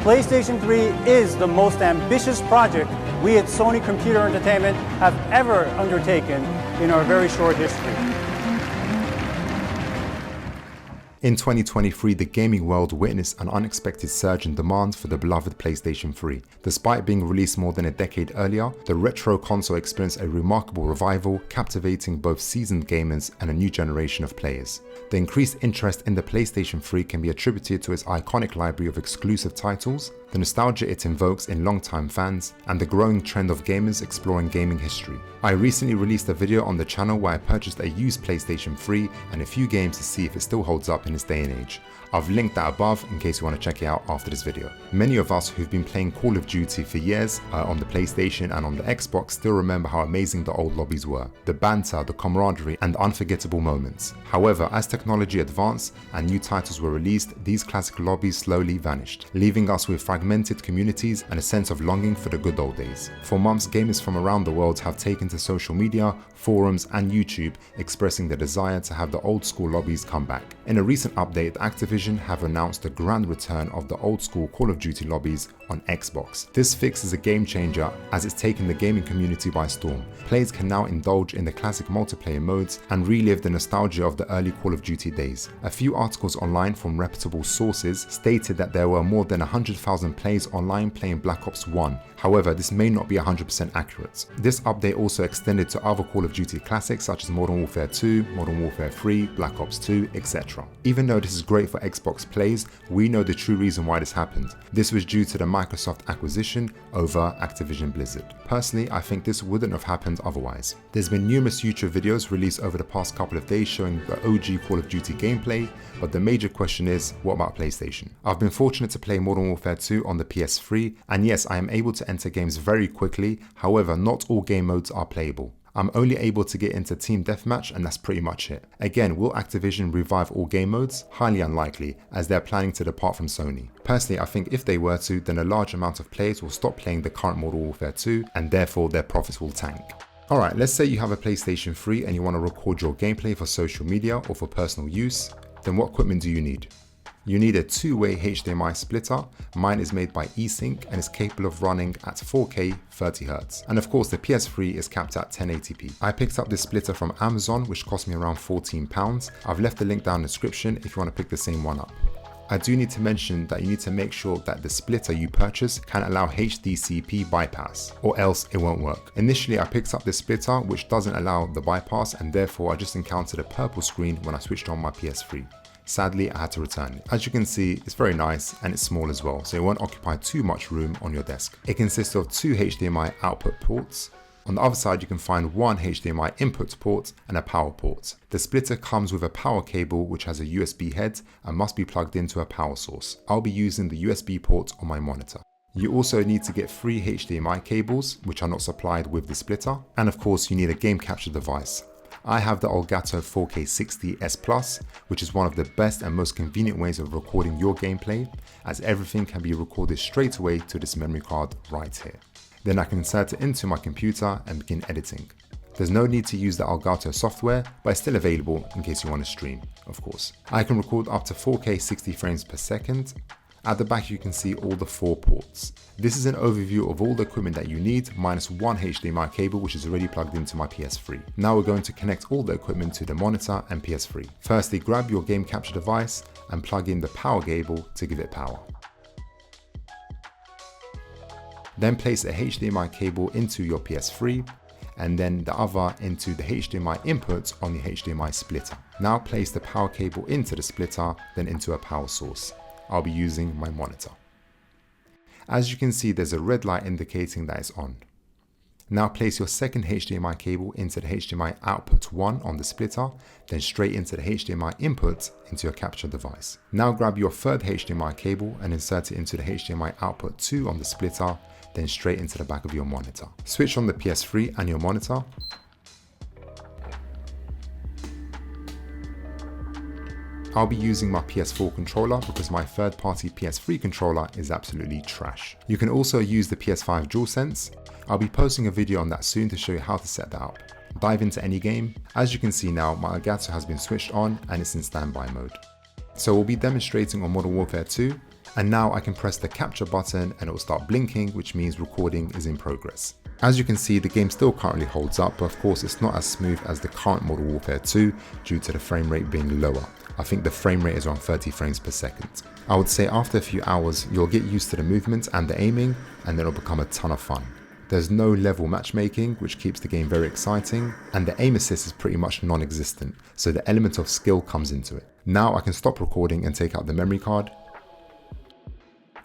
PlayStation 3 is the most ambitious project we at Sony Computer Entertainment have ever undertaken in our very short history. In 2023, the gaming world witnessed an unexpected surge in demand for the beloved PlayStation 3. Despite being released more than a decade earlier, the retro console experienced a remarkable revival, captivating both seasoned gamers and a new generation of players. The increased interest in the PlayStation 3 can be attributed to its iconic library of exclusive titles, the nostalgia it invokes in long-time fans, and the growing trend of gamers exploring gaming history. I recently released a video on the channel where I purchased a used PlayStation 3 and a few games to see if it still holds up in this day and age. I've linked that above in case you want to check it out after this video. Many of us who've been playing Call of Duty for years on the PlayStation and on the Xbox still remember how amazing the old lobbies were, the banter, the camaraderie, and unforgettable moments. However, as technology advanced and new titles were released, these classic lobbies slowly vanished, leaving us with fragmented communities and a sense of longing for the good old days. For months, gamers from around the world have taken to social media, forums, and YouTube expressing their desire to have the old school lobbies come back. In a recent update, Activision have announced the grand return of the old school Call of Duty lobbies on Xbox. This fix is a game changer as it's taken the gaming community by storm. Players can now indulge in the classic multiplayer modes and relive the nostalgia of the early Call of Duty days. A few articles online from reputable sources stated that there were more than 100,000 players online playing Black Ops 1. However, this may not be 100% accurate. This update also extended to other Call of Duty classics such as Modern Warfare 2, Modern Warfare 3, Black Ops 2, etc. Even though this is great for Xbox players, we know the true reason why this happened. This was due to the Microsoft acquisition over Activision Blizzard. Personally, I think this wouldn't have happened otherwise. There's been numerous YouTube videos released over the past couple of days showing the OG Call of Duty gameplay, but the major question is, what about PlayStation? I've been fortunate to play Modern Warfare 2 on the PS3, and yes, I am able to enter games very quickly, however, not all game modes are playable. I'm only able to get into Team Deathmatch and that's pretty much it. Again, will Activision revive all game modes? Highly unlikely, as they're planning to depart from Sony. Personally, I think if they were to, then a large amount of players will stop playing the current Modern Warfare 2 and therefore their profits will tank. Alright, let's say you have a PlayStation 3 and you want to record your gameplay for social media or for personal use, then what equipment do you need? You need a two-way HDMI splitter. Mine is made by eSync and is capable of running at 4K 30Hz. And of course the PS3 is capped at 1080p. I picked up this splitter from Amazon, which cost me around £14. I've left the link down in the description if you want to pick the same one up. I do need to mention that you need to make sure that the splitter you purchase can allow HDCP bypass, or else it won't work. Initially I picked up this splitter which doesn't allow the bypass, and therefore I just encountered a purple screen when I switched on my PS3. Sadly, I had to return it. As you can see, it's very nice and it's small as well, so it won't occupy too much room on your desk. It consists of two HDMI output ports. On the other side, you can find one HDMI input port and a power port. The splitter comes with a power cable which has a USB head and must be plugged into a power source. I'll be using the USB port on my monitor. You also need to get 3 HDMI cables, which are not supplied with the splitter. And of course, you need a game capture device. I have the Elgato 4K60S Plus, which is one of the best and most convenient ways of recording your gameplay, as everything can be recorded straight away to this memory card right here. Then I can insert it into my computer and begin editing. There's no need to use the Elgato software, but it's still available in case you want to stream, of course. I can record up to 4K 60 frames per second. At the back you can see all the 4 ports. This is an overview of all the equipment that you need, minus one HDMI cable which is already plugged into my PS3. Now we're going to connect all the equipment to the monitor and PS3. Firstly, grab your game capture device and plug in the power cable to give it power. Then place a HDMI cable into your PS3 and then the other into the HDMI input on the HDMI splitter. Now place the power cable into the splitter, then into a power source. I'll be using my monitor. As you can see, there's a red light indicating that it's on. Now place your second HDMI cable into the HDMI output 1 on the splitter, then straight into the HDMI input into your capture device. Now grab your third HDMI cable and insert it into the HDMI output 2 on the splitter, then straight into the back of your monitor. Switch on the PS3 and your monitor. I'll be using my PS4 controller because my third-party PS3 controller is absolutely trash. You can also use the PS5 DualSense. I'll be posting a video on that soon to show you how to set that up. Dive into any game. As you can see now, my Elgato has been switched on and it's in standby mode. So we'll be demonstrating on Modern Warfare 2. And now I can press the capture button and it will start blinking, which means recording is in progress. As you can see, the game still currently holds up, but of course it's not as smooth as the current Modern Warfare 2 due to the frame rate being lower. I think the frame rate is around 30 frames per second. I would say after a few hours, you'll get used to the movement and the aiming, and then it'll become a ton of fun. There's no level matchmaking, which keeps the game very exciting, and the aim assist is pretty much non-existent, so the element of skill comes into it. Now I can stop recording and take out the memory card.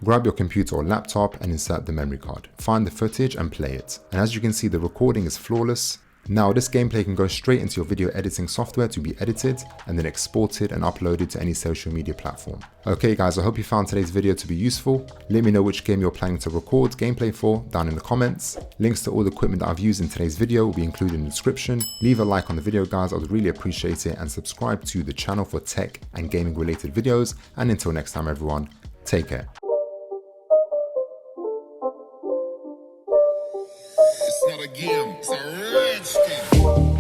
Grab your computer or laptop and insert the memory card. Find the footage and play it. And as you can see, the recording is flawless. Now this gameplay can go straight into your video editing software to be edited and then exported and uploaded to any social media platform. Okay guys, I hope you found today's video to be useful. Let me know which game you're planning to record gameplay for down in the comments. Links to all the equipment that I've used in today's video will be included in the description. Leave a like on the video guys, I would really appreciate it, and subscribe to the channel for tech and gaming related videos. And until next time everyone, take care. It's not a game, it's a rich thing.